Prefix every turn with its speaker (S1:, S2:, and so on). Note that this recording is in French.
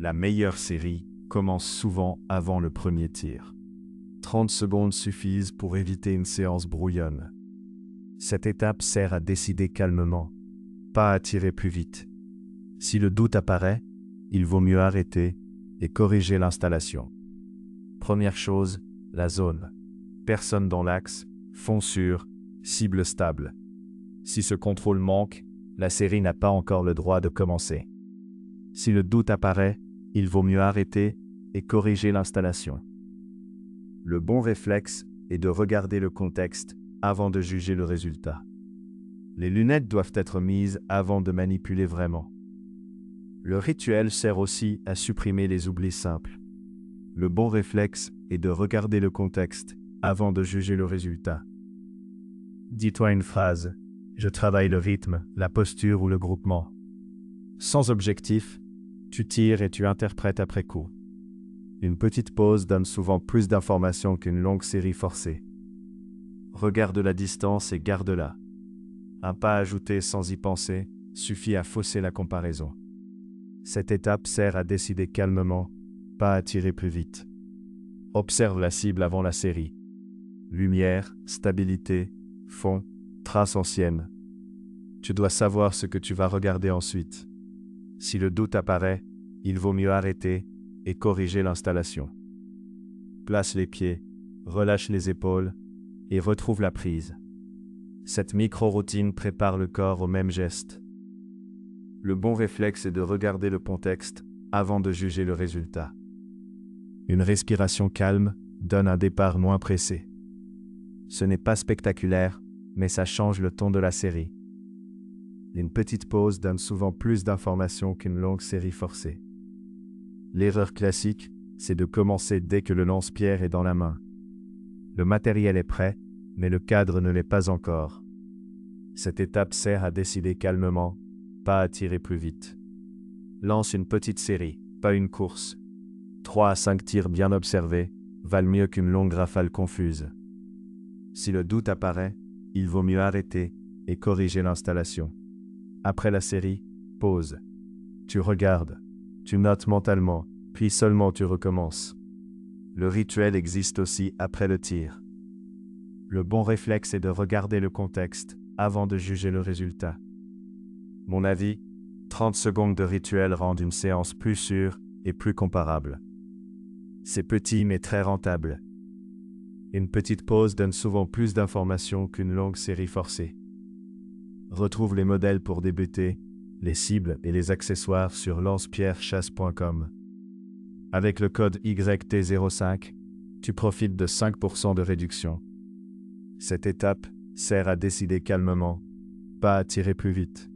S1: La meilleure série commence souvent avant le premier tir. 30 secondes suffisent pour éviter une séance brouillonne. Cette étape sert à décider calmement, pas à tirer plus vite. Si le doute apparaît, il vaut mieux arrêter et corriger l'installation. Première chose, la zone. Personne dans l'axe, fond sûr, cible stable. Si ce contrôle manque, la série n'a pas encore le droit de commencer. Si le doute apparaît, il vaut mieux arrêter et corriger l'installation. Le bon réflexe est de regarder le contexte avant de juger le résultat. Les lunettes doivent être mises avant de manipuler vraiment. Le rituel sert aussi à supprimer les oublis simples. Le bon réflexe est de regarder le contexte avant de juger le résultat. Dis-toi une phrase: je travaille le rythme, la posture ou le groupement. Sans objectif, tu tires et tu interprètes après coup. Une petite pause donne souvent plus d'informations qu'une longue série forcée. Regarde la distance et garde-la. Un pas ajouté sans y penser suffit à fausser la comparaison. Cette étape sert à décider calmement, pas à tirer plus vite. Observe la cible avant la série. Lumière, stabilité, fond, trace ancienne. Tu dois savoir ce que tu vas regarder ensuite. Si le doute apparaît, il vaut mieux arrêter et corriger l'installation. Place les pieds, relâche les épaules et retrouve la prise. Cette micro-routine prépare le corps au même geste. Le bon réflexe est de regarder le contexte avant de juger le résultat. Une respiration calme donne un départ moins pressé. Ce n'est pas spectaculaire, mais ça change le ton de la série. Une petite pause donne souvent plus d'informations qu'une longue série forcée. L'erreur classique, c'est de commencer dès que le lance-pierre est dans la main. Le matériel est prêt, mais le cadre ne l'est pas encore. Cette étape sert à décider calmement, pas à tirer plus vite. Lance une petite série, pas une course. 3 à 5 tirs bien observés valent mieux qu'une longue rafale confuse. Si le doute apparaît, il vaut mieux arrêter et corriger l'installation. Après la série, pause. Tu regardes, tu notes mentalement, puis seulement tu recommences. Le rituel existe aussi après le tir. Le bon réflexe est de regarder le contexte avant de juger le résultat. Mon avis, 30 secondes de rituel rendent une séance plus sûre et plus comparable. C'est petit mais très rentable. Une petite pause donne souvent plus d'informations qu'une longue série forcée. Retrouve les modèles pour débuter, les cibles et les accessoires sur lancepierrechasse.com. Avec le code YT05, tu profites de 5% de réduction. Cette étape sert à décider calmement, pas à tirer plus vite.